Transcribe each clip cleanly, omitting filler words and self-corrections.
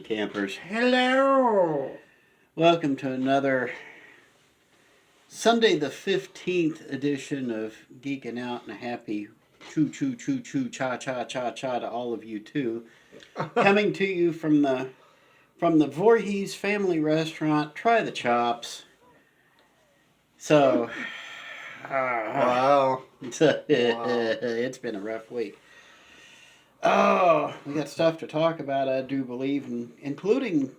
campers. Hello! Welcome to another Sunday the 15th edition of Geeking Out, and a happy choo choo choo choo cha cha cha cha to all of you too. Coming to you from the Voorhees family restaurant. Try the chops. So Wow. It's been a rough week. Oh, we got stuff to talk about, I do believe, including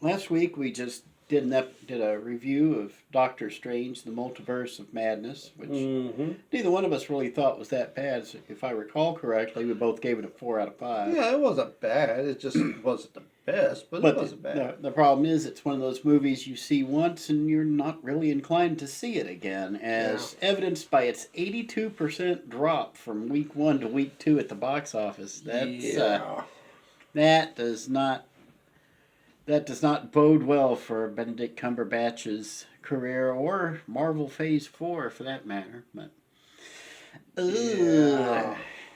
last week we just did a review of Doctor Strange, the Multiverse of Madness, which neither one of us really thought was that bad. If I recall correctly, we both gave it a 4 out of 5. Yeah, it wasn't bad. It just wasn't the best, but it wasn't bad. The problem is it's one of those movies you see once and you're not really inclined to see it again, as evidenced by its 82% drop from week 1 to week 2 at the box office. That does not bode well for Benedict Cumberbatch's career, or Marvel Phase 4 for that matter. But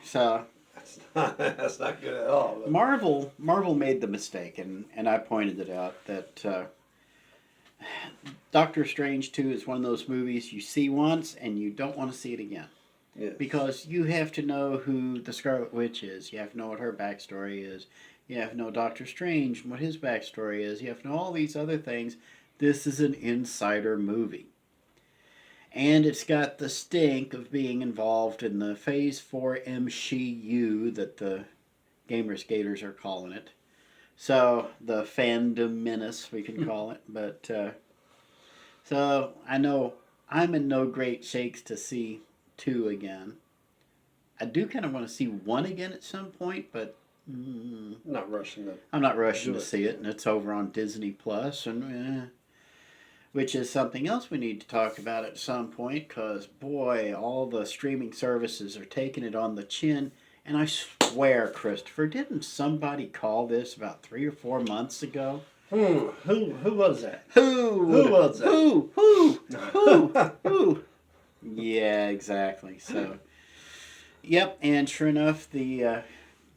so that's not good at all. But. Marvel made the mistake, and I pointed it out, that Doctor Strange 2 is one of those movies you see once and you don't want to see it again. Yes. Because you have to know who the Scarlet Witch is. You have to know what her backstory is. You have to know Doctor Strange and what his backstory is. You have to know all these other things. This is an insider movie. And it's got the stink of being involved in the Phase 4 MCU that the Gamer Skaters are calling it. So, the fandom menace, we can call it. But, so, I know I'm in no great shakes to see 2 again. I do kind of want to see 1 again at some point, but not rushing to. I'm not rushing to see it, and it's over on Disney Plus, and which is something else we need to talk about at some point, because boy, all the streaming services are taking it on the chin. And I swear, Christopher, didn't somebody call this about 3 or 4 months ago? Who was that? Who was that? Who? Yeah, exactly. So, yep, and sure enough, the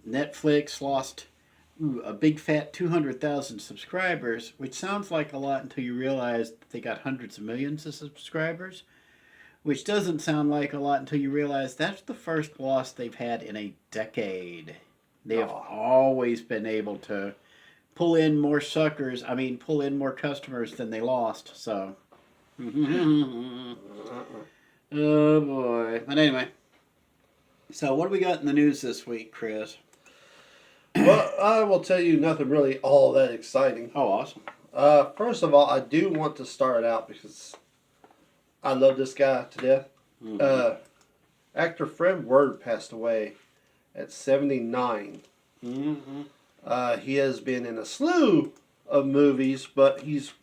Netflix lost a big fat 200,000 subscribers, which sounds like a lot until you realize that they got hundreds of millions of subscribers, which doesn't sound like a lot until you realize that's the first loss they've had in a decade. They have always been able to pull in more customers than they lost, so. Oh boy. But anyway, so what do we got in the news this week, Chris? Well, I will tell you nothing really all that exciting. Oh, awesome. First of all, I do want to start out because I love this guy to death. Actor Fred Ward passed away at 79. He has been in a slew of movies, but he's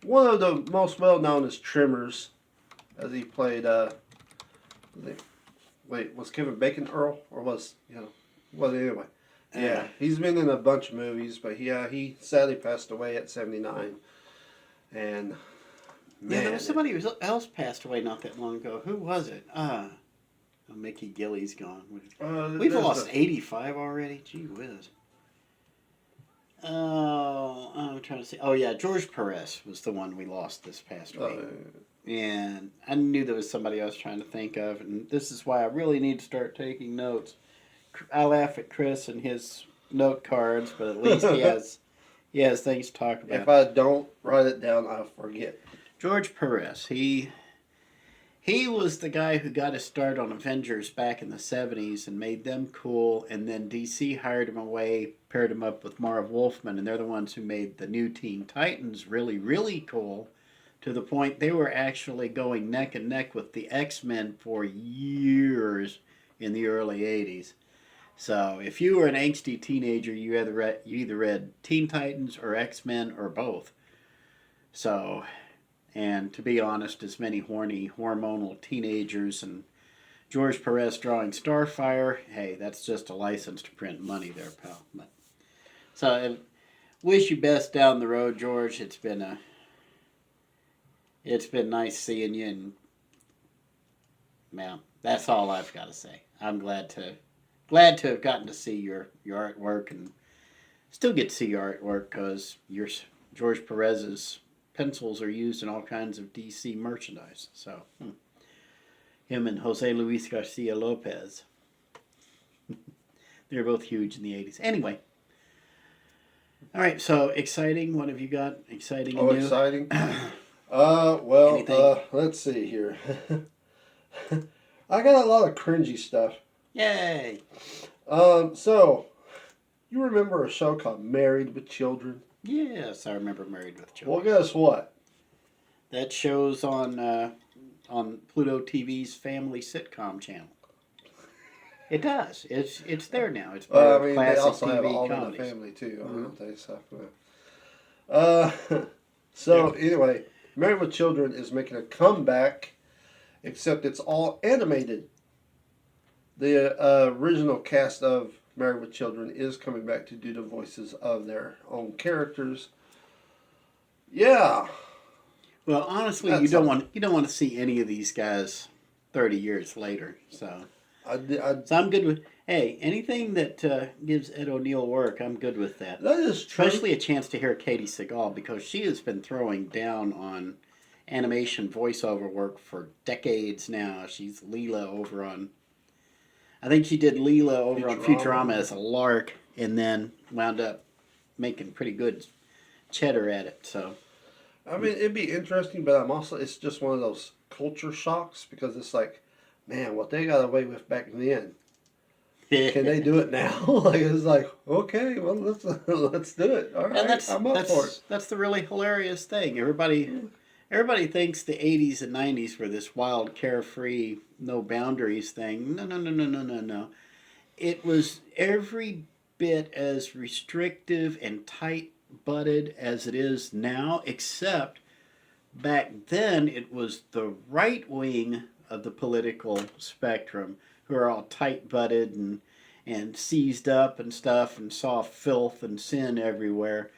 one of the most well-known as Tremors, as he played, was Kevin Bacon Earl? Or anyway. Yeah, he's been in a bunch of movies, but he sadly passed away at 79. And, man. There was somebody else passed away not that long ago. Who was it? Mickey Gilly's gone. We've lost 85 already? Gee whiz. Oh, I'm trying to see. Oh, yeah, George Perez was the one we lost this past week. And I knew there was somebody I was trying to think of, and this is why I really need to start taking notes. I laugh at Chris and his note cards, but at least he has things to talk about. If I don't write it down, I'll forget. George Perez, he was the guy who got his start on Avengers back in the 70s and made them cool, and then DC hired him away, paired him up with Marv Wolfman, and they're the ones who made the new Teen Titans really, really cool, to the point they were actually going neck and neck with the X-Men for years in the early 80s. So if you were an angsty teenager, you either read Teen Titans or X-Men or both. So, and to be honest, as many horny, hormonal teenagers and George Perez drawing Starfire, hey, that's just a license to print money there, pal. So, wish you best down the road, George. It's been nice seeing you, and man, that's all I've got to say. I'm glad to have gotten to see your artwork and Still get to see artwork because George Perez's pencils are used in all kinds of DC merchandise. So, him and Jose Luis Garcia Lopez. They're both huge in the 80s. Anyway. All right, so exciting. What have you got? Exciting and new? Exciting. Let's see here. I got a lot of cringy stuff. Yay! So, you remember a show called Married with Children? Yes, I remember Married with Children. Well, guess what? That show's on Pluto TV's family sitcom channel. It does. It's there now. It's part of classic they also TV have All in comedies. the Family too. Mm-hmm. Don't they? Anyway, Married with Children is making a comeback, except it's all animated. The original cast of Married with Children is coming back to do the voices of their own characters. Yeah. Well, honestly, you don't want to see any of these guys 30 years later. So I'm good with. Hey, anything that gives Ed O'Neill work, I'm good with that. That is true. Especially a chance to hear Katie Seagal, because she has been throwing down on animation voiceover work for decades now. She's Leela over on. I think she did Leela over on Futurama as a lark, and then wound up making pretty good cheddar at it. So, I mean, it'd be interesting, but it's just one of those culture shocks, because it's like, man, what they got away with back then, can they do it now? Like, it's like, okay, well, let's do it. All right, I'm up for it. That's the really hilarious thing. Everybody thinks the 80s and 90s were this wild, carefree, no boundaries thing. No. It was every bit as restrictive and tight-butted as it is now, except back then it was the right wing of the political spectrum who are all tight-butted and seized up and stuff and saw filth and sin everywhere.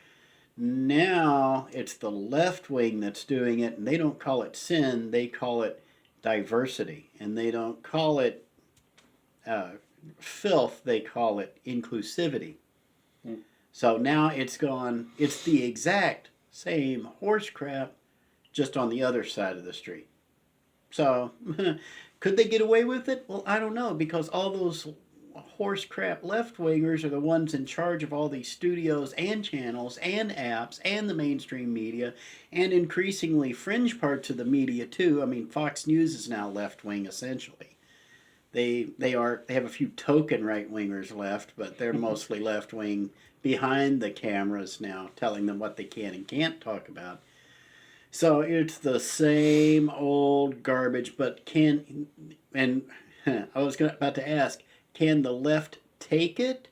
Now it's the left wing that's doing it, and they don't call it sin, they call it diversity. And they don't call it filth, they call it inclusivity. So now it's the exact same horse crap, just on the other side of the street. So, could they get away with it? Well, I don't know, because all those horse crap left-wingers are the ones in charge of all these studios and channels and apps and the mainstream media and increasingly fringe parts of the media too. I mean, Fox News is now left-wing essentially. They have a few token right-wingers left, but they're mostly left-wing behind the cameras now, telling them what they can and can't talk about. So it's the same old garbage, but I was about to ask, can the left take it?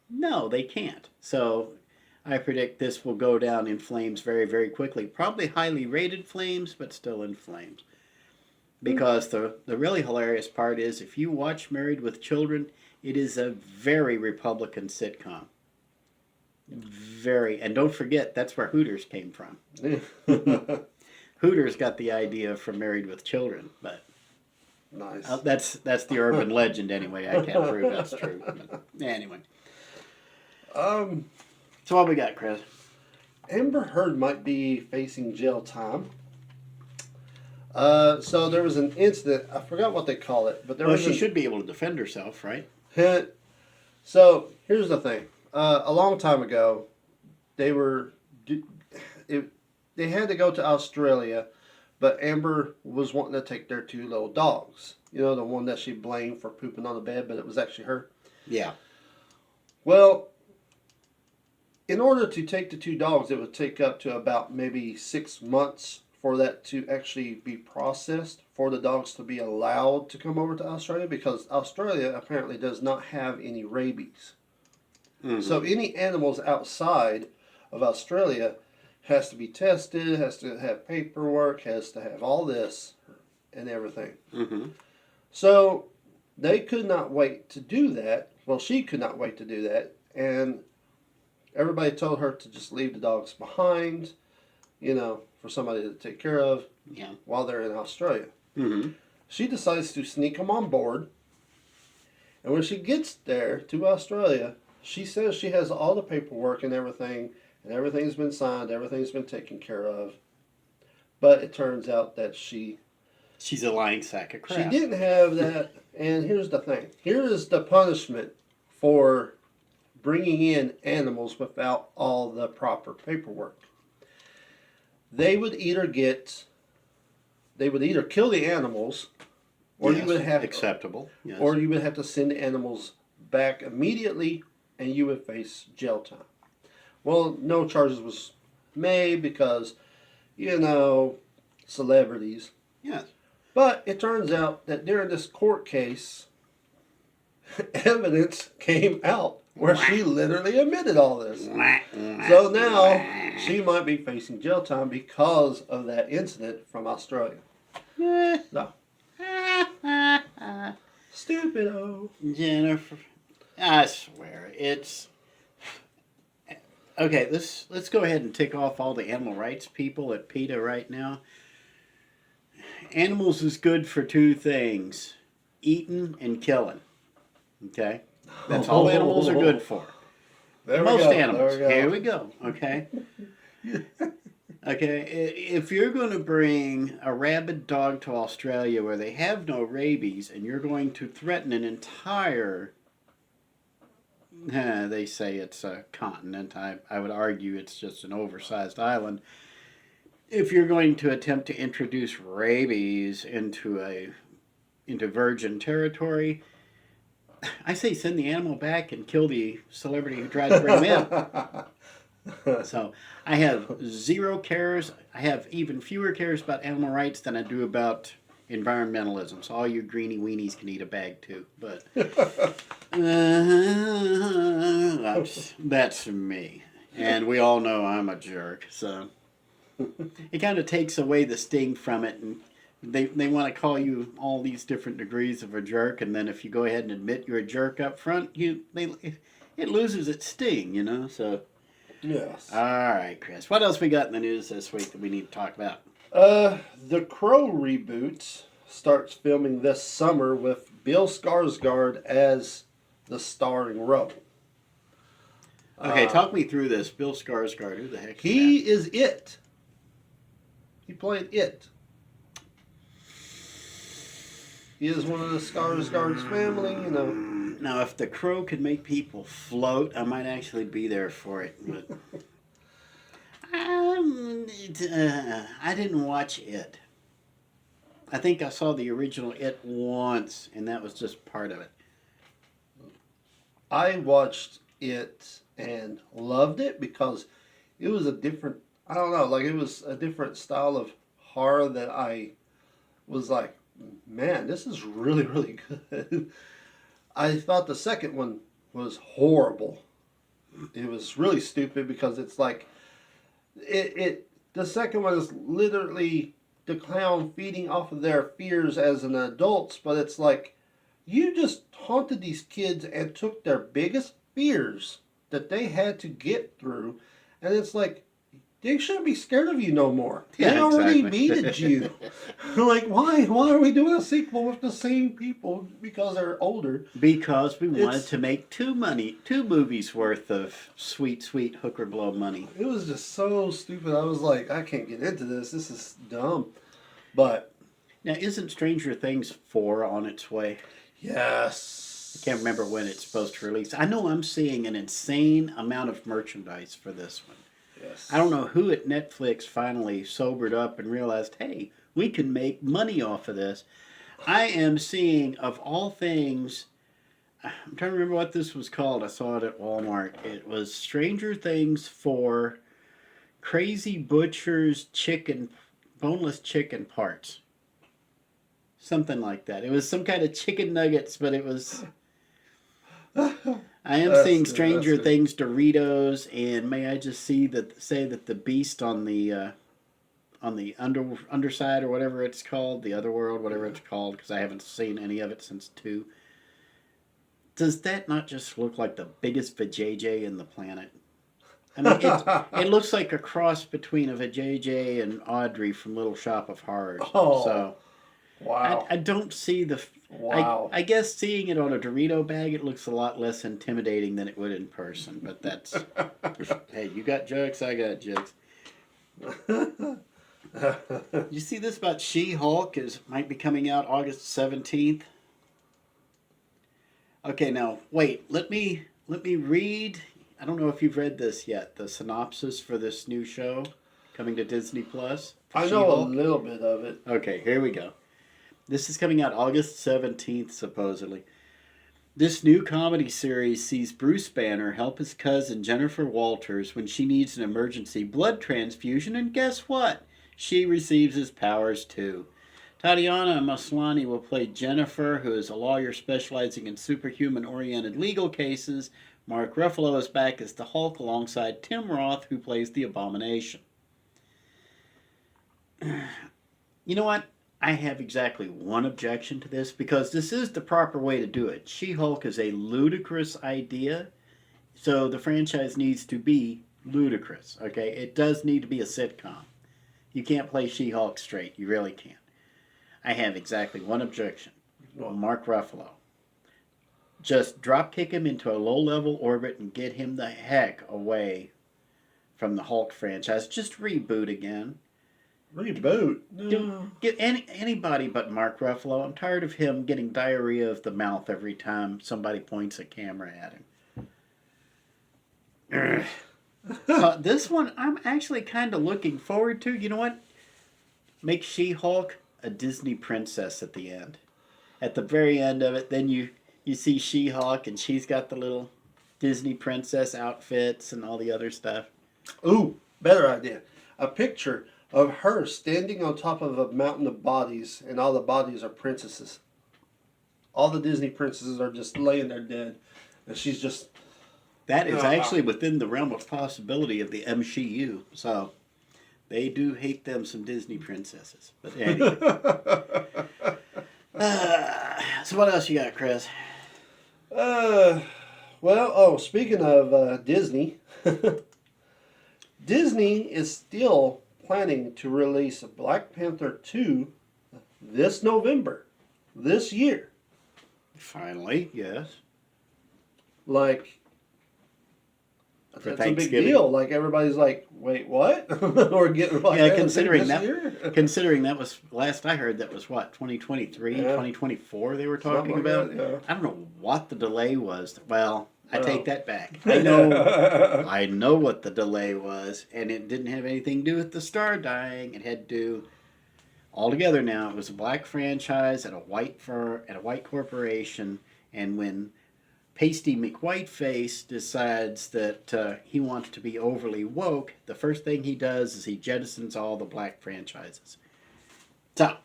No, they can't. So I predict this will go down in flames very, very quickly. Probably highly rated flames, but still in flames. Because the really hilarious part is, if you watch Married with Children, it is a very Republican sitcom. Very. And don't forget, that's where Hooters came from. Hooters got the idea from Married with Children, but... Nice. That's the urban legend anyway. I can't prove that's true. But anyway. So what we got, Chris? Amber Heard might be facing jail time. So there was an incident. I forgot what they call it, but she should be able to defend herself, right? So here's the thing. A long time ago, they had to go to Australia. But Amber was wanting to take their two little dogs. You know, the one that she blamed for pooping on the bed, but it was actually her. Yeah. Well, in order to take the two dogs, it would take up to about maybe 6 months for that to actually be processed, for the dogs to be allowed to come over to Australia, because Australia apparently does not have any rabies. Mm-hmm. So any animals outside of Australia has to be tested, has to have paperwork, has to have all this and everything. Mm-hmm. So they could not wait to do that. Well, she could not wait to do that. And everybody told her to just leave the dogs behind, for somebody to take care of while they're in Australia. Mm-hmm. She decides to sneak them on board. And when she gets there to Australia, She says she has all the paperwork and everything's been signed, everything's been taken care of. But it turns out that she's a lying sack of crap. she didn't have that. And here's the thing. Here is the punishment for bringing in animals without all the proper paperwork. They would either kill the animals, or Yes, you would have acceptable. Yes. or you would have to send the animals back immediately, and you would face jail time. Well, no charges was made because, celebrities. Yes. But it turns out that during this court case, evidence came out where she literally admitted all this. So now she might be facing jail time because of that incident from Australia. No. Stupido. Jennifer, I swear it's okay. Let's go ahead and tick off all the animal rights people at PETA right now. Animals is good for two things: eating and killing. Okay, that's all animals are good for. Most animals. Here we go. Okay. Okay, if you're going to bring a rabid dog to Australia where they have no rabies, and you're going to threaten an entire, they say it's a continent, I would argue it's just an oversized island. If you're going to attempt to introduce rabies into virgin territory, I say send the animal back and kill the celebrity who tried to bring him in. So I have zero cares. I have even fewer cares about animal rights than I do about environmentalism. So all you greeny weenies can eat a bag too. But that's me. And we all know I'm a jerk. So it kind of takes away the sting from it. And they want to call you all these different degrees of a jerk. And then if you go ahead and admit you're a jerk up front, it loses its sting, so... Yes. All right, Chris. What else we got in the news this week that we need to talk about? The Crow reboot starts filming this summer with Bill Skarsgård as the starring role. Okay, talk me through this. Bill Skarsgård, who the heck is He that? is It. He played It. He is one of the Skarsgård's family, Now, if the Crow could make people float, I might actually be there for it. But I didn't watch it. I think I saw the original It once, and that was just part of it. I watched it and loved it because it was a different, I don't know, it was a different style of horror that I was like, man, this is really, really good. I thought the second one was horrible. It was really stupid because it's like, the second one is literally the clown feeding off of their fears as an adults, but it's like, you just haunted these kids and took their biggest fears that they had to get through, and it's like, they shouldn't be scared of you no more. Yeah, they already exactly. beated you. Like, why are we doing a sequel with the same people because they're older? Because we wanted to make two movies worth of sweet, sweet hooker blow money. It was just so stupid. I was like, I can't get into this. This is dumb. But now, isn't Stranger Things 4 on its way? yes. I can't remember when it's supposed to release. I know I'm seeing an insane amount of merchandise for this one. Yes. I don't know who at Netflix finally sobered up and realized, hey, we can make money off of this. I am seeing, of all things, I'm trying to remember what this was called. I saw it at Walmart. It was Stranger Things 4 Crazy Butcher's boneless chicken parts. Something like that. It was some kind of chicken nuggets, but it was... I am seeing Stranger Things Doritos, and may I just say that the beast on the underside or whatever it's called, the other world, whatever it's called, because I haven't seen any of it since 2. Does that not just look like the biggest vajayjay in the planet? I mean, it looks like a cross between a vajayjay and Audrey from Little Shop of Horrors. Oh. So Wow. I don't see the. Wow. I guess seeing it on a Dorito bag, it looks a lot less intimidating than it would in person. But that's. Hey, you got jokes, I got jokes. You see this about She-Hulk might be coming out August 17th. Okay, now wait. Let me read. I don't know if you've read this yet. The synopsis for this new show coming to Disney Plus. I know She-Hulk. a little bit of it. Okay, here we go. This is coming out August 17th, supposedly. This new comedy series sees Bruce Banner help his cousin Jennifer Walters when she needs an emergency blood transfusion, and guess what? She receives his powers too. Tatiana Maslany will play Jennifer, who is a lawyer specializing in superhuman-oriented legal cases. Mark Ruffalo is back as the Hulk alongside Tim Roth, who plays the Abomination. You know what? I have exactly one objection to this, because this is the proper way to do it. She-Hulk is a ludicrous idea, so the franchise needs to be ludicrous, okay? It does need to be a sitcom. You can't play She-Hulk straight. You really can't. I have exactly one objection. Mark Ruffalo. Just drop kick him into a low-level orbit and get him the heck away from the Hulk franchise. Just reboot again. Reboot? No. Get anybody but Mark Ruffalo. I'm tired of him getting diarrhea of the mouth every time somebody points a camera at him. So this one I'm actually kind of looking forward to. You know what? Make She-Hulk a Disney princess at the end. At the very end of it, then you see She-Hulk and she's got the little Disney princess outfits and all the other stuff. Ooh, better idea. A picture of her standing on top of a mountain of bodies, and all the bodies are princesses. All the Disney princesses are just laying there dead, and she's just... That is actually within the realm of possibility of the MCU, so they do hate them some Disney princesses. But anyway. So what else you got, Chris? Speaking of Disney, Disney is still planning to release Black Panther 2 this November, this year. Finally, yes. Like, For that's a big Thanksgiving. deal. Like, everybody's like, wait, what? We're getting like Yeah, that considering this that, year? considering that was, last I heard, that was what, 2023, Yeah. 2024 they were talking Something like about? that, yeah. I don't know what the delay was. Well, I take that back. I know what the delay was, and it didn't have anything to do with the star dying. It had to do altogether now. It was a black franchise at a white corporation, and when Pasty McWhiteface decides that he wants to be overly woke, the first thing he does is he jettisons all the black franchises. So,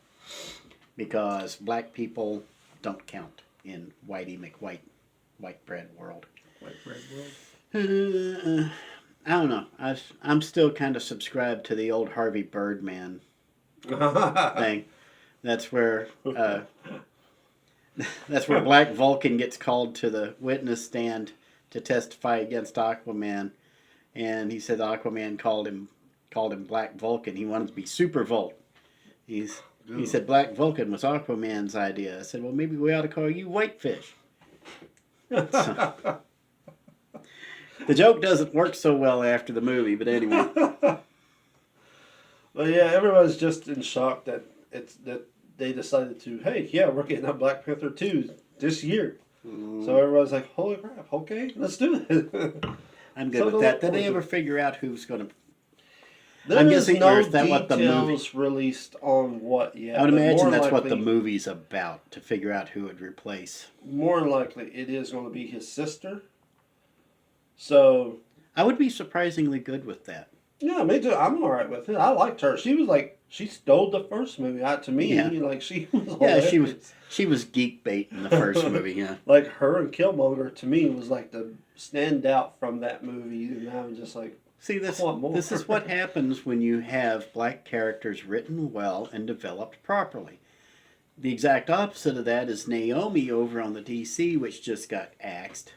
because black people don't count in Whitey McWhite white bread world. White bread world? I don't know. I'm still kind of subscribed to the old Harvey Birdman thing. That's where Black Vulcan gets called to the witness stand to testify against Aquaman, and he said Aquaman called him Black Vulcan. He wanted to be Super Volt. He said Black Vulcan was Aquaman's idea. I said, well, maybe we ought to call you Whitefish. So, the joke doesn't work so well after the movie, but anyway. Well, yeah, everybody's just in shock that they decided to, hey, yeah, we're getting a Black Panther 2 this year. So everybody's like, holy crap, okay, let's do it. I'm good with that. Did they ever figure out who's going to... I'm guessing no details released on what yet. I would imagine that's what the movie's about, to figure out who would replace. More than likely, it is going to be his sister. So... I would be surprisingly good with that. Yeah, me too. I'm all right with it. I liked her. She was like, she stole the first movie. To me, yeah. Like, she was hilarious. She was geek bait in the first movie, yeah. Like, her and Killmonger, to me, was like the standout from that movie. And I was just like, see, this is what happens when you have black characters written well and developed properly. The exact opposite of that is Naomi over on the DC, which just got axed.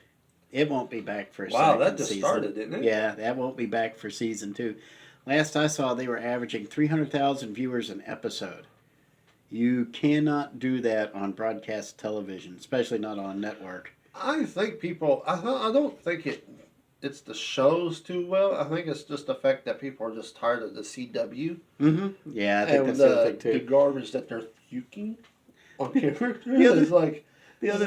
It won't be back for a second season. Wow, that just started, didn't it? Yeah, that won't be back for season 2. Last I saw, they were averaging 300,000 viewers an episode. You cannot do that on broadcast television, especially not on a network. I think people. I don't think it's the shows too well. I think it's just the fact that people are just tired of the CW. Mm-hmm. Yeah, I think And that's the other thing the too. garbage that they're puking on camera. The other- It's like The other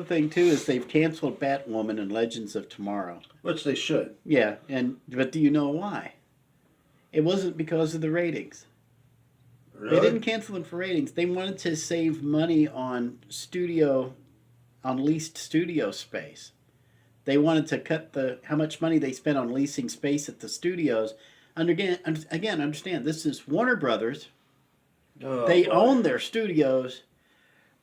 thing too is they've canceled Batwoman and Legends of Tomorrow. which they should. Yeah, but do you know why? It wasn't because of the ratings. Really? They didn't cancel them for ratings. They wanted to save money on leased studio space. They wanted to cut how much money they spent on leasing space at the studios. And again, understand, this is Warner Brothers. Oh, They boy. own their studios,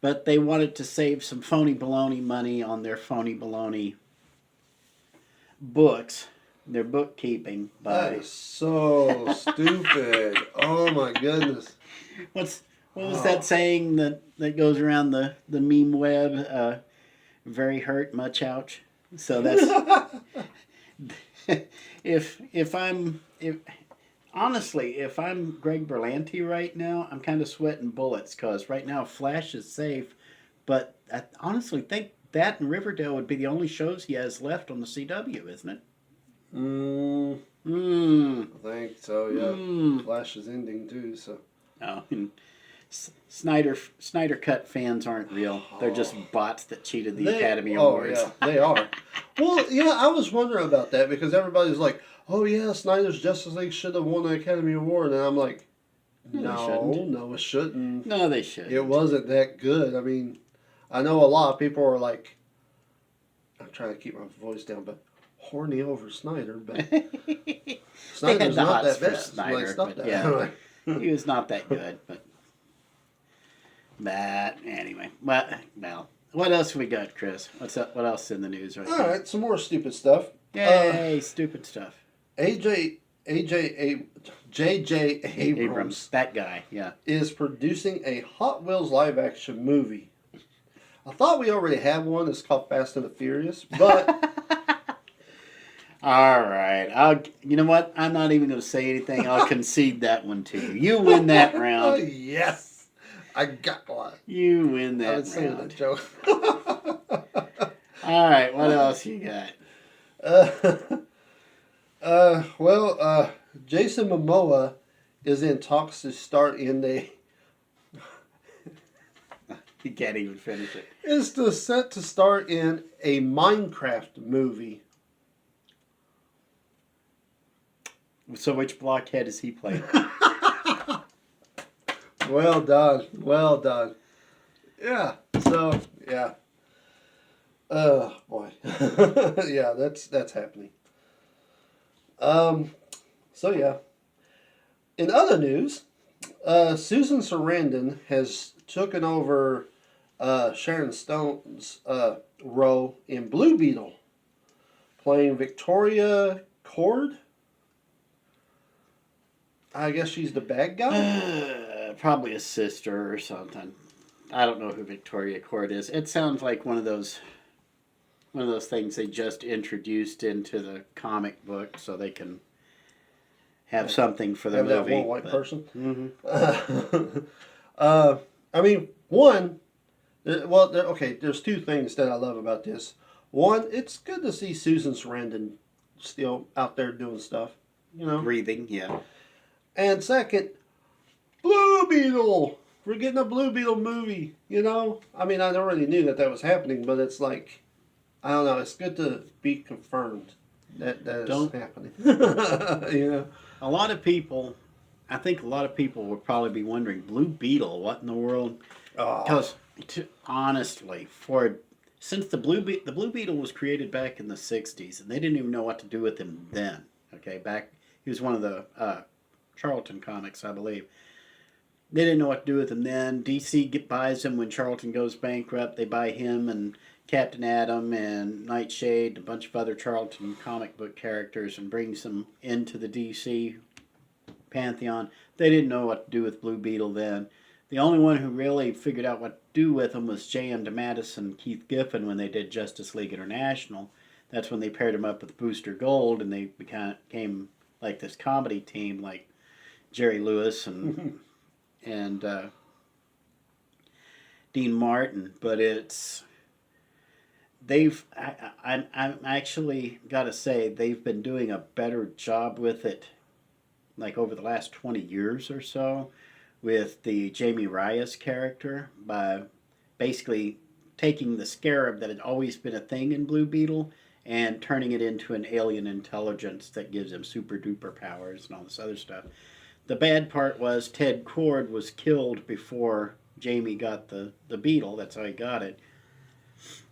but they wanted to save some phony baloney money on their phony baloney books, their bookkeeping. That is so stupid. Oh my goodness. What was that saying that goes around the meme web? Very hurt, much ouch. So that's if I'm Greg Berlanti right now, I'm kind of sweating bullets because right now Flash is safe, but I honestly think that and Riverdale would be the only shows he has left on the CW, isn't it? I think so. Yeah. Flash is ending too. So. Oh, and Snyder Cut fans aren't real. They're just bots that cheated the Academy Awards. Oh, yeah, they are. Well, yeah, I was wondering about that because everybody's like, oh, yeah, Snyder's Justice League should have won the Academy Award. And I'm like, no, it shouldn't. No, they shouldn't. It wasn't that good. I mean, I know a lot of people are like, I'm trying to keep my voice down, but horny over Snyder. But Snyder's not that bad. Snyder, like, stop but that. yeah, he was not that good. But anyway, well, what else we got, Chris? What's up? What else in the news right now? All right, some more stupid stuff. Yay, stupid stuff. J.J. Abrams, that guy, yeah, is producing a Hot Wheels live action movie. I thought we already had one. It's called Fast and the Furious, but all right. You know what? I'm not even going to say anything. I'll concede that one to you. You win that round. Yes, I got one. You win that I was saying round. that joke. All right. What else you got? Jason Momoa is in talks to start in the. You can't even finish it. Is set to start in a Minecraft movie. So which blockhead is he playing? Well done. Well done. Yeah. So, yeah. Oh, boy. Yeah, that's happening. So, yeah. In other news, Susan Sarandon has taken over Sharon Stone's role in Blue Beetle, playing Victoria Cord. I guess she's the bad guy? Probably a sister or something. I don't know who Victoria Cord is. It sounds like one of those things they just introduced into the comic book so they can have something for the have movie. That one white person? Mm-hmm. I mean, one, there's two things that I love about this. One, it's good to see Susan Sarandon still out there doing stuff, you know. Breathing, yeah. And second, Blue Beetle. We're getting a Blue Beetle movie, you know. I mean, I already knew that was happening, but it's like, I don't know. It's good to be confirmed that is happening. You know, I think a lot of people would probably be wondering, Blue Beetle, what in the world? Because honestly, since the Blue Beetle was created back in the '60s, and they didn't even know what to do with him then. Okay, he was one of the Charlton comics, I believe. They didn't know what to do with him then. DC buys him when Charlton goes bankrupt. They buy him and Captain Atom and Nightshade, a bunch of other Charlton comic book characters, and brings them into the DC pantheon. They didn't know what to do with Blue Beetle then. The only one who really figured out what to do with him was J.M. DeMatteis and Keith Giffen when they did Justice League International. That's when they paired him up with Booster Gold, and they became like this comedy team, like Jerry Lewis and Dean Martin, but they've I'm actually got to say they've been doing a better job with it, like over the last 20 years or so, with the Jamie Reyes character by basically taking the scarab that had always been a thing in Blue Beetle and turning it into an alien intelligence that gives him super duper powers and all this other stuff. The bad part was Ted Kord was killed before Jamie got the beetle. That's how he got it.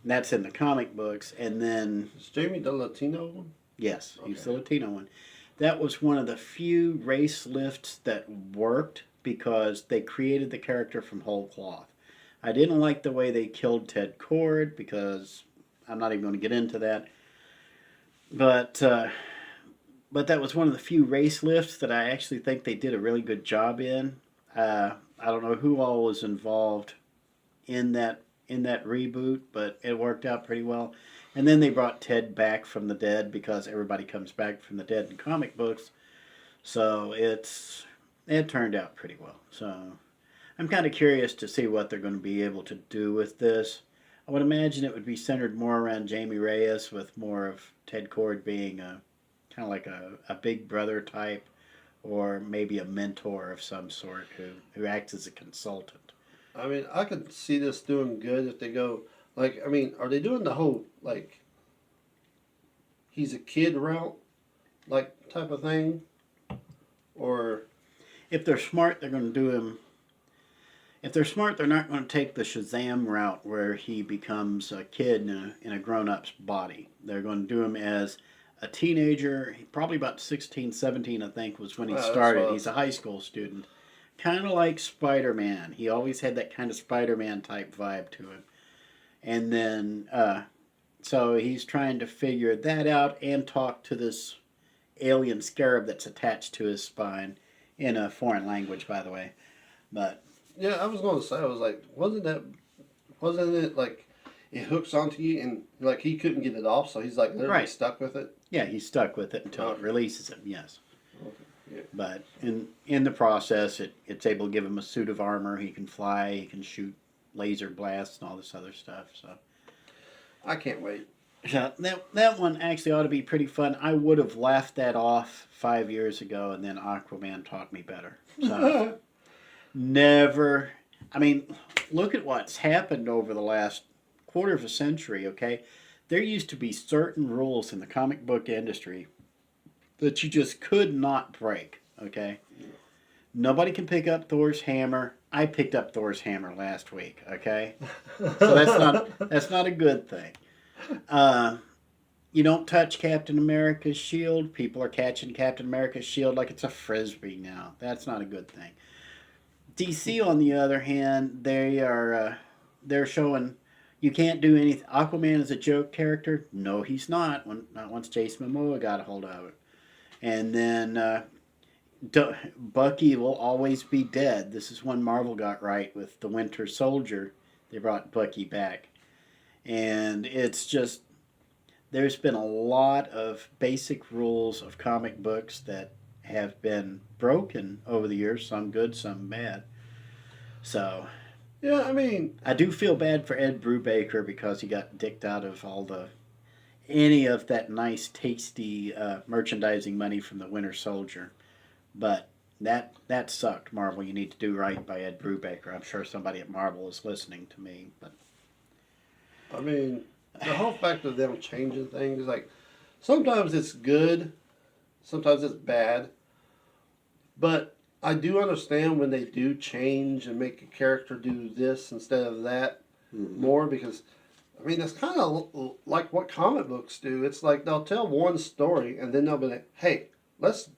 And that's in the comic books. And then... Is Jamie the Latino one? Yes, he's the Latino one. That was one of the few race lifts that worked because they created the character from whole cloth. I didn't like the way they killed Ted Kord because I'm not even going to get into that. But that was one of the few race lifts that I actually think they did a really good job in. I don't know who all was involved in that reboot, but it worked out pretty well. And then they brought Ted back from the dead because everybody comes back from the dead in comic books. So it turned out pretty well. So I'm kind of curious to see what they're going to be able to do with this. I would imagine it would be centered more around Jamie Reyes, with more of Ted Kord being kind of like a big brother type, or maybe a mentor of some sort who acts as a consultant. I mean, I could see this doing good if they go, like, I mean, are they doing the whole, like, he's a kid route, like, type of thing? Or... If they're smart, they're going to do him... If they're smart, they're not going to take the Shazam route where he becomes a kid in a grown-up's body. They're going to do him as a teenager, probably about 16, 17, I think, was when he started. He's a high school student. Kind of like Spider-Man. He always had that kind of Spider-Man type vibe to him. And then, so he's trying to figure that out and talk to this alien scarab that's attached to his spine in a foreign language, by the way. But... Yeah, I was going to say, I was like, wasn't it like, it hooks onto you and like he couldn't get it off, so he's like literally stuck with it? Yeah, he's stuck with it until it releases him, yes. Okay. Yeah. But in the process, it's able to give him a suit of armor. He can fly, he can shoot laser blasts and all this other stuff. So I can't wait. So that one actually ought to be pretty fun. I would have laughed that off 5 years ago, and then Aquaman taught me better. So never. I mean, look at what's happened over the last quarter of a century, okay? There used to be certain rules in the comic book industry that you just could not break, okay? Nobody can pick up Thor's hammer. I picked up Thor's hammer last week, okay? So that's not a good thing. You don't touch Captain America's shield. People are catching Captain America's shield like it's a frisbee now. That's not a good thing. DC, on the other hand, they're showing you can't do anything. Aquaman is a joke character. No, he's not. Not once Jason Momoa got a hold of it. And then Bucky will always be dead. This is one Marvel got right with the Winter Soldier. They brought Bucky back. And it's just, there's been a lot of basic rules of comic books that have been broken over the years, some good, some bad. So, yeah, I mean, I do feel bad for Ed Brubaker because he got dicked out of any of that nice, tasty merchandising money from the Winter Soldier. But that sucked, Marvel. You need to do right by Ed Brubaker. I'm sure somebody at Marvel is listening to me. But I mean, the whole fact of them changing things, like, sometimes it's good, sometimes it's bad. But I do understand when they do change and make a character do this instead of that more, because, I mean, it's kind of like what comic books do. It's like they'll tell one story and then they'll be like, hey, let's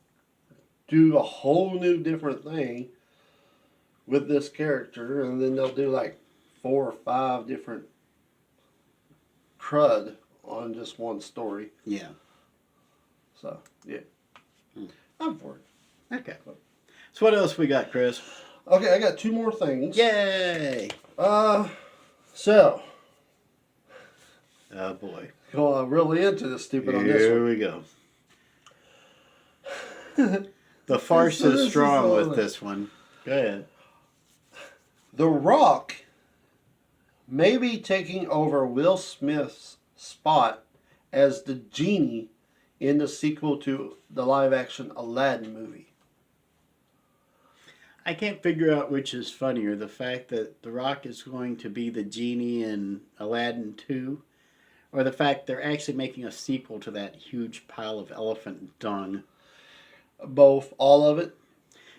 do a whole new different thing with this character, and then they'll do like 4 or 5 different crud on just one story. yeah. So, yeah. I'm for it. Okay. So what else we got, Chris? Okay, I got 2 more things. Yay! So. Oh, boy. Going really into this stupid on this one. Here we go. The farce is strong with this one. Go ahead. The Rock maybe taking over Will Smith's spot as the genie in the sequel to the live-action Aladdin movie. I can't figure out which is funnier, the fact that The Rock is going to be the genie in Aladdin 2, or the fact they're actually making a sequel to that huge pile of elephant dung. Both, all of it,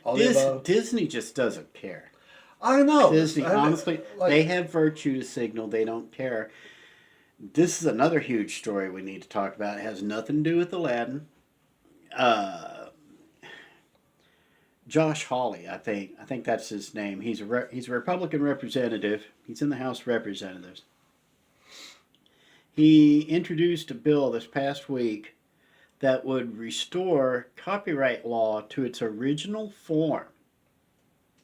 all the above. Disney just doesn't care. I know. Disney, I mean, honestly, like, they have virtue to signal. They don't care. This is another huge story we need to talk about. It has nothing to do with Aladdin. Josh Hawley, I think that's his name. He's a Republican representative. He's in the House of Representatives. He introduced a bill this past week that would restore copyright law to its original form.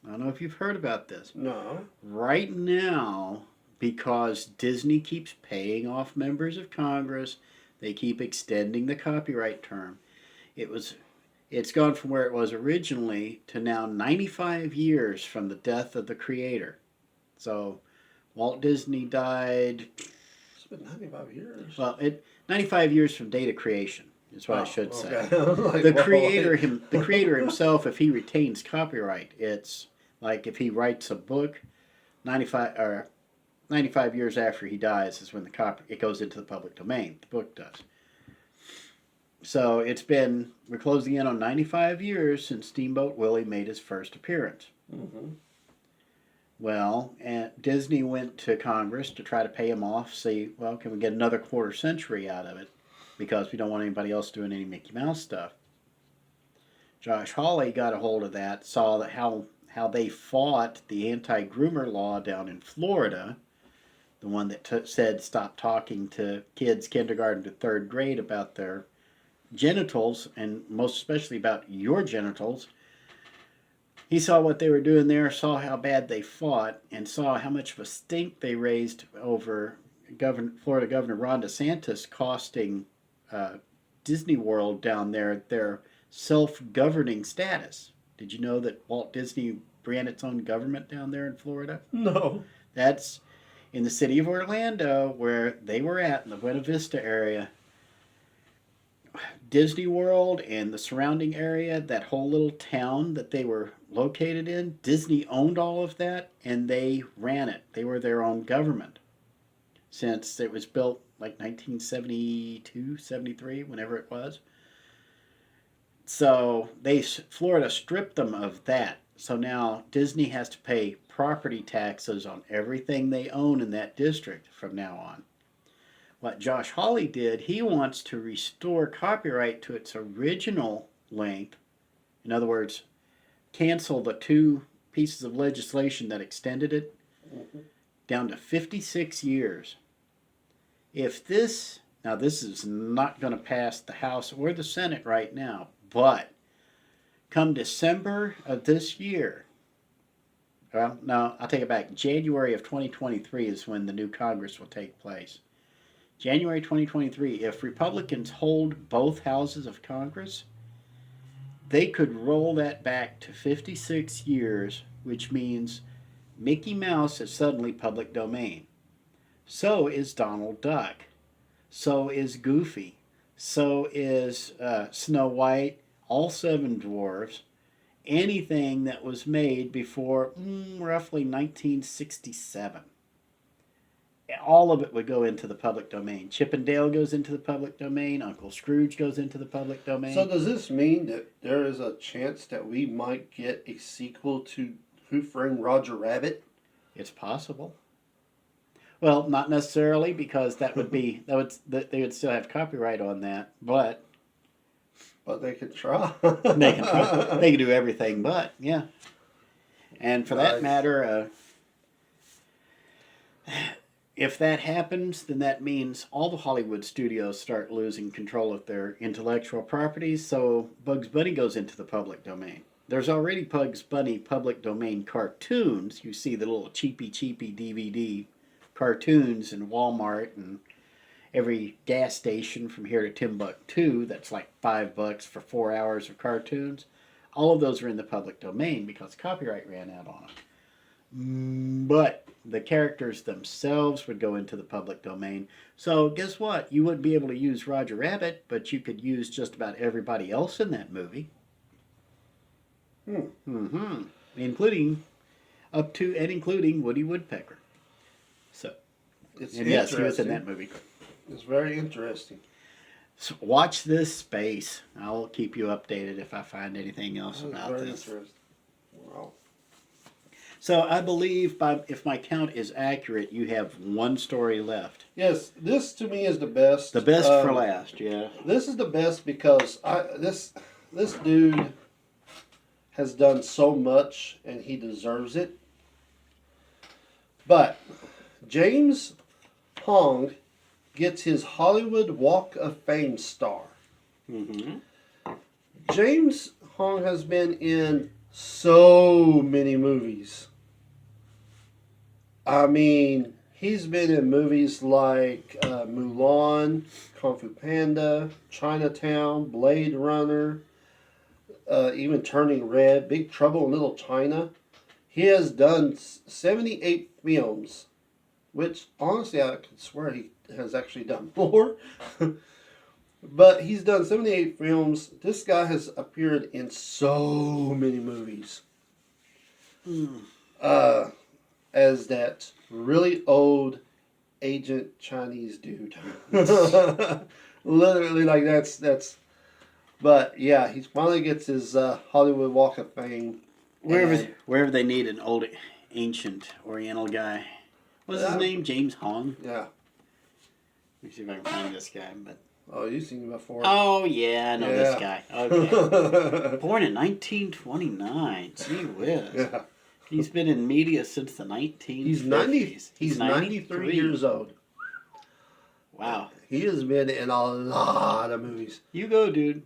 I don't know if you've heard about this. No. Right now, because Disney keeps paying off members of Congress, they keep extending the copyright term. It's gone from where it was originally to now 95 years from the death of the creator. So Walt Disney died. It's been 95 years. Well, 95 years from date of creation is what I should say. Like, The creator himself, if he retains copyright, it's like if he writes a book, 95 years after he dies is when it goes into the public domain. The book does. So we're closing in on 95 years since Steamboat Willie made his first appearance. Mm-hmm. Well, and Disney went to Congress to try to pay him off, see, well, can we get another quarter century out of it? Because we don't want anybody else doing any Mickey Mouse stuff. Josh Hawley got a hold of that, saw that how they fought the anti-groomer law down in Florida, the one that said stop talking to kids kindergarten to third grade about their genitals, and most especially about your genitals. He saw what they were doing there, saw how bad they fought, and saw how much of a stink they raised over Florida Governor Ron DeSantis costing Disney World down there their self-governing status. Did you know that Walt Disney ran its own government down there in Florida? No. That's in the city of Orlando, where they were at, in the Buena Vista area. Disney World and the surrounding area, that whole little town that they were located in, Disney owned all of that, and they ran it. They were their own government since it was built like 1972, 73, whenever it was. So Florida stripped them of that. So now Disney has to pay property taxes on everything they own in that district from now on. What Josh Hawley did, he wants to restore copyright to its original length. In other words, cancel the 2 pieces of legislation that extended it down to 56 years. This is not going to pass the House or the Senate right now, but come December of this year, well, no, I'll take it back. January of 2023 is when the new Congress will take place. January 2023, if Republicans hold both houses of Congress, they could roll that back to 56 years, which means Mickey Mouse is suddenly public domain. So is Donald Duck. So is Goofy. So is Snow White, all 7 dwarfs, anything that was made before roughly 1967. All of it would go into the public domain. Chip and Dale goes into the public domain. Uncle Scrooge goes into the public domain. So does this mean that there is a chance that we might get a sequel to Who Framed Roger Rabbit? It's possible. Well, not necessarily, because they would still have copyright on that, but they could try. They can try. They can do everything but, yeah. And for that matter, if that happens, then that means all the Hollywood studios start losing control of their intellectual properties, so Bugs Bunny goes into the public domain. There's already Bugs Bunny public domain cartoons. You see the little cheapy DVD cartoons in Walmart and every gas station from here to Timbuktu. That's like $5 for 4 hours of cartoons. All of those are in the public domain because copyright ran out on them. but the characters themselves would go into the public domain. So guess what? You wouldn't be able to use Roger Rabbit, but you could use just about everybody else in that movie. Mm-hmm. Including including Woody Woodpecker. So, It's and yes, he was in that movie. It's very interesting. So watch this space. I'll keep you updated if I find anything else about very this. interesting. Wow. So I believe, if my count is accurate, you have one story left. Yes, this to me is the best. The best for last, yeah. This is the best because this dude has done so much and he deserves it. But James Hong gets his Hollywood Walk of Fame star. Mm-hmm. James Hong has been in so many movies. I mean, he's been in movies like Mulan, Kung Fu Panda, Chinatown, Blade Runner, even Turning Red, Big Trouble in Little China. He has done 78 films, which honestly I could swear he has actually done more. But he's done 78 films. This guy has appeared in so many movies. As that really old agent Chinese dude. Literally, like that's. But yeah, he finally gets his Hollywood Walk of Fame. Wherever they need an old, ancient Oriental guy. What's his name? James Hong? Yeah. Let me see if I can find this guy. But Oh, you've seen him before. oh, yeah, I know this guy. Okay. Born in 1929. Gee whiz. Yeah. He's been in media since the 1950s. He's 93 years old. Wow. He has been in a lot of movies. You go, dude.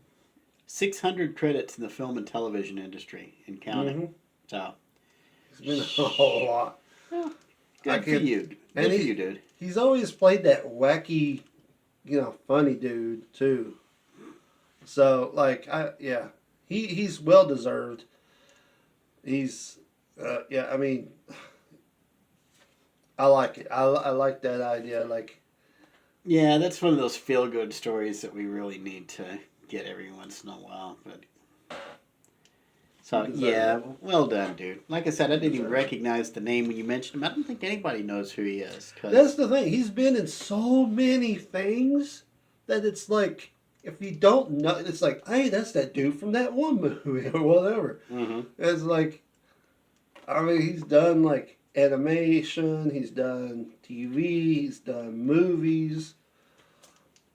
600 credits in the film and television industry and counting. Mm-hmm. So. He's been in a whole lot. Well, good for you. Good for you, dude. He's always played that wacky, funny dude, too. So, he's well deserved. He's, I mean, I like it. I like that idea. Yeah, that's one of those feel-good stories that we really need to get every once in a while. But so, yeah, well done, dude. Like I said, I didn't even recognize the name when you mentioned him. I don't think anybody knows who he is. That's the thing. He's been in so many things that it's like, if you don't know, it's like, hey, that's that dude from that one movie or whatever. Mm-hmm. It's like, I mean, he's done like animation, he's done TV, he's done movies.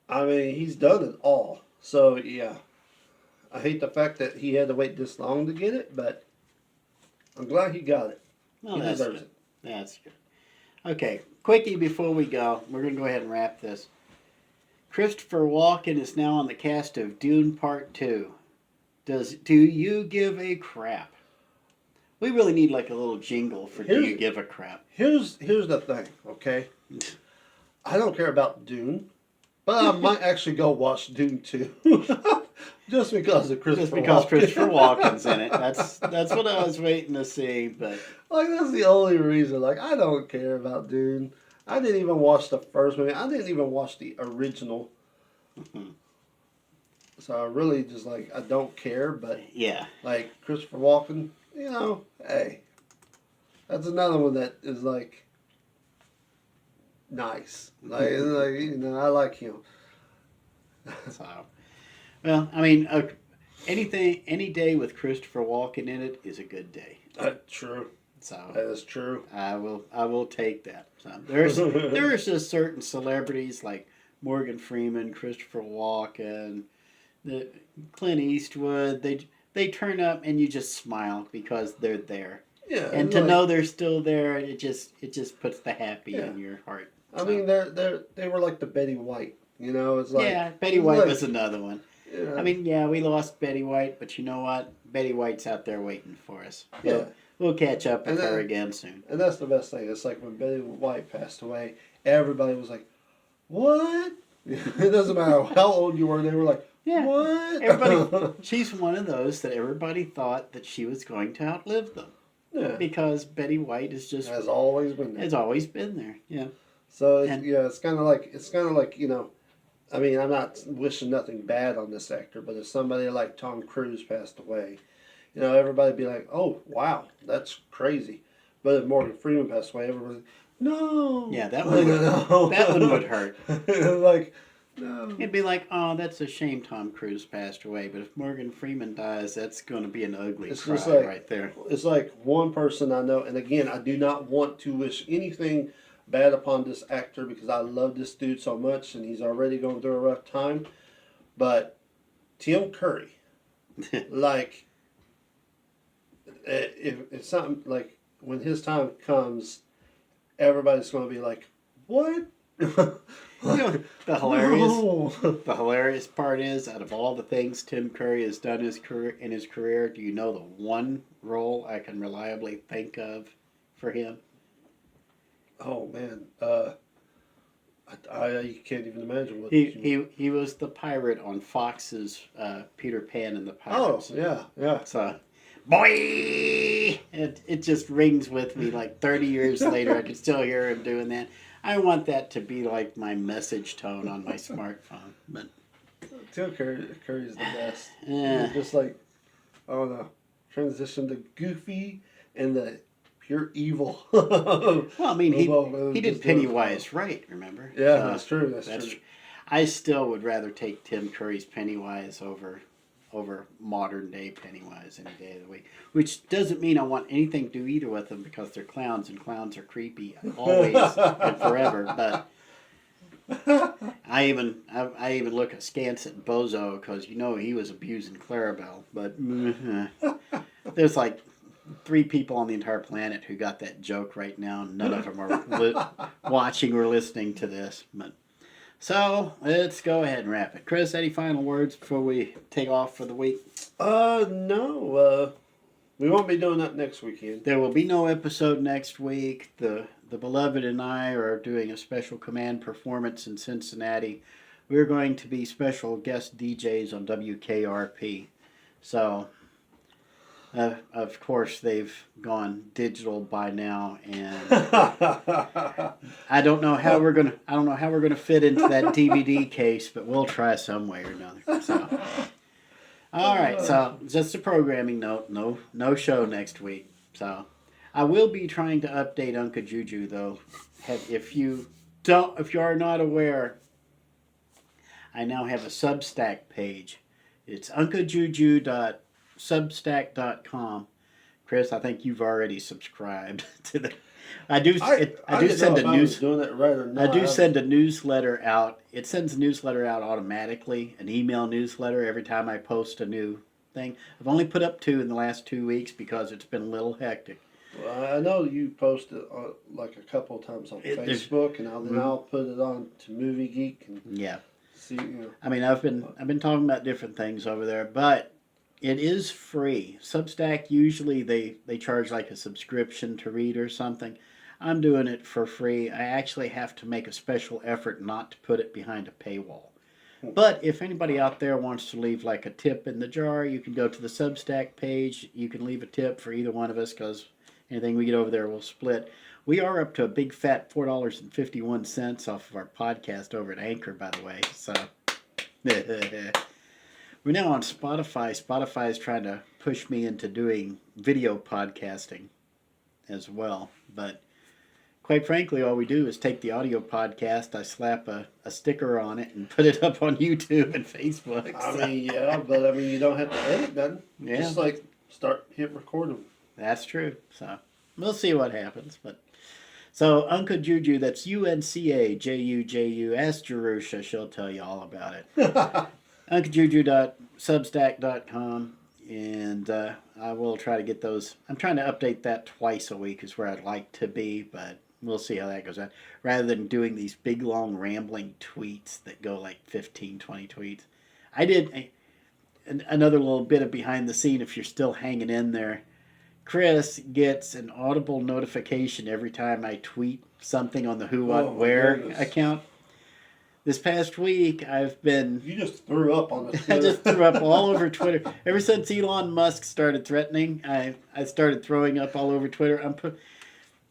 I mean, he's done it all. So, yeah. I hate the fact that he had to wait this long to get it, but I'm glad he got it. Well, he deserves it. That's good. Okay, quickie before we go. We're going to go ahead and wrap this. Christopher Walken is now on the cast of Dune Part 2. Do you give a crap? We really need like a little jingle for do you give a crap? Here's the thing, okay? I don't care about Dune, but I might actually go watch Dune 2. Just because of Christopher Walken. Christopher Walken's in it. That's what I was waiting to see, but that's the only reason. I don't care about Dune. I didn't even watch the first movie. I didn't even watch the original. Mm-hmm. So I really just I don't care, but yeah. Christopher Walken, hey. That's another one that is nice. I like him. So, well, I mean, any day with Christopher Walken in it is a good day. True. So that is true. I will take that. So there's just certain celebrities like Morgan Freeman, Christopher Walken, Clint Eastwood. They turn up and you just smile because they're there. Yeah. And to know they're still there, it just puts the happy in your heart. So. I mean, they were like the Betty White. It's Betty White was another one. Yeah. I mean, we lost Betty White, but you know what? Betty White's out there waiting for us. Yeah. We'll catch up with her again soon. And that's the best thing. It's like when Betty White passed away, everybody was like, what? It doesn't matter how old you were. They were like, what? Everybody. She's one of those that everybody thought that she was going to outlive them. Yeah. because Betty White is just Has always been there. has always been there. Yeah. So And- it's kind of like you know, I mean, I'm not wishing nothing bad on this actor, but if somebody like Tom Cruise passed away, you know, everybody'd be like, "Oh, wow, that's crazy." But if Morgan Freeman passed away, everybody, no. Yeah, that one would, that one would hurt. Like, no. It'd be like, oh, that's a shame Tom Cruise passed away, but if Morgan Freeman dies, that's going to be an ugly It's cry just like- right there. It's like one person I know, and again, I do not want to wish anything bad upon this actor because I love this dude so much, and he's already going through a rough time. But Tim Curry, like, if something like when his time comes, everybody's going to be like, "What?" You know, the hilarious, No. the hilarious part is, out of all the things Tim Curry has done in his career, do you know the one role I can reliably think of for him? Oh man, I can't even imagine what He was the pirate on Fox's Peter Pan and the Oh Pirates. yeah. So, boy, it just rings with me like 30 years later. I can still hear him doing that. I want that to be like my message tone on my smartphone. But Tim Curry's the best. Yeah. Just like, I don't know, transition to goofy and the pure evil. well, I mean, he did just Pennywise right, remember? Yeah, So, that's true. That's true. I still would rather take Tim Curry's Pennywise over modern day Pennywise any day of the week. Which doesn't mean I want anything to do either with them because they're clowns and clowns are creepy always and forever. But I even look askance at Bozo because you know he was abusing Clarabelle. But there's like 3 people on the entire planet who got that joke right now. None of them are watching or listening to this. But so let's go ahead and wrap it. Chris, any final words before we take off for the week? No. We won't be doing that next weekend. There will be no episode next week. The beloved and I are doing a special command performance in Cincinnati. We're going to be special guest DJs on WKRP. So, of course, they've gone digital by now, and I don't know how we're gonna fit into that DVD case, but we'll try some way or another. So, all right. So, just a programming note: no show next week. So, I will be trying to update Uncle Juju though. If you are not aware, I now have a Substack page. It's unclejuju.substack.com. Chris, I think you've already subscribed to the. I do send a news. Doing it right or not. I do send a newsletter out. It sends a newsletter out automatically, an email newsletter every time I post a new thing. I've only put up 2 in the last 2 weeks because it's been a little hectic. Well, I know you posted like a couple of times on Facebook, and I'll put it on to Movie Geek and Yeah. see. You know. I mean, I've been talking about different things over there, but it is free. Substack usually they charge like a subscription to read or something. I'm doing it for free. I actually have to make a special effort not to put it behind a paywall. But if anybody out there wants to leave like a tip in the jar, you can go to the Substack page. You can leave a tip for either one of us because anything we get over there will split. We are up to a big fat $4.51 off of our podcast over at Anchor, by the way. So we're now on Spotify. Spotify is trying to push me into doing video podcasting as well. But quite frankly, all we do is take the audio podcast, I slap a sticker on it, and put it up on YouTube and Facebook. I mean, yeah, but I mean, you don't have to edit nothing. Yeah. Just like hit recording. That's true. So we'll see what happens. But so Uncle Juju, that's UNCAJUJU. Ask Jerusha, she'll tell you all about it. UncleJuju.substack.com, and I will try to get those. I'm trying to update that twice a week is where I'd like to be, but we'll see how that goes out. Rather than doing these big, long, rambling tweets that go like 15, 20 tweets. I did another little bit of behind the scene if you're still hanging in there. Chris gets an audible notification every time I tweet something on the Who, What, Where account. this past week I've been. You just threw up on the Twitter. I just threw up all over Twitter. Ever since Elon Musk started threatening, I started throwing up all over Twitter.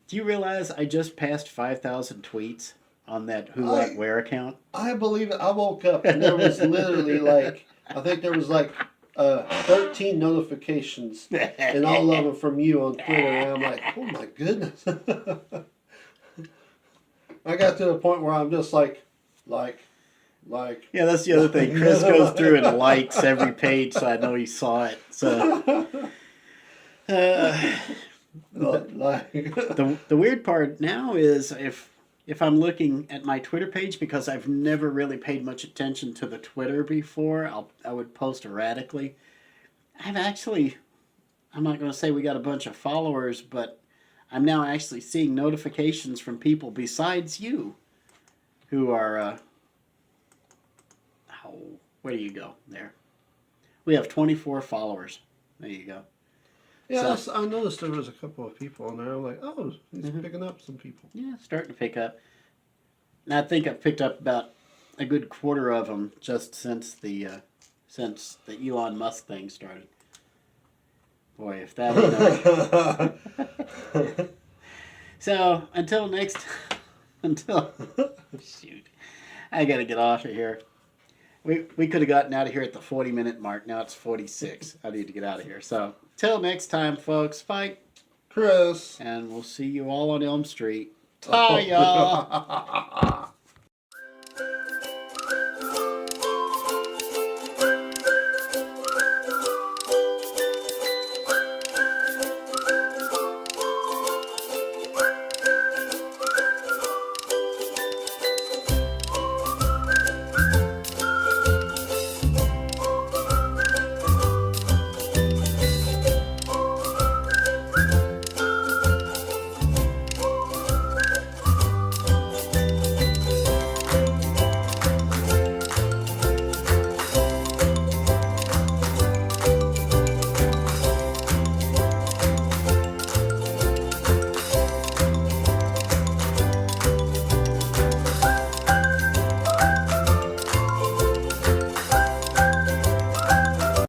Do you realize I just passed 5,000 tweets on that Who What Where account? I believe it. I woke up and there was literally like, I think there was like 13 notifications and all of them from you on Twitter. And I'm like, oh my goodness. I got to the point where I'm just like. Yeah, that's the other thing. Chris goes through and likes every page, so I know he saw it. So, the weird part now is if I'm looking at my Twitter page, because I've never really paid much attention to the Twitter before, I would post erratically. I'm not going to say we got a bunch of followers, but I'm now actually seeing notifications from people besides you who are. Where do you go? There. We have 24 followers. There you go. Yeah, so, I noticed there was a couple of people on there. I'm like, oh, he's picking up some people. Yeah, starting to pick up. And I think I've picked up about a good quarter of them just since the Elon Musk thing started. Boy, if that ain't So, until next shoot. I gotta get off of here. We could have gotten out of here at the 40-minute mark. Now it's 46. I need to get out of here. So, till next time, folks. Bye. Chris. And we'll see you all on Elm Street. Ta, y'all.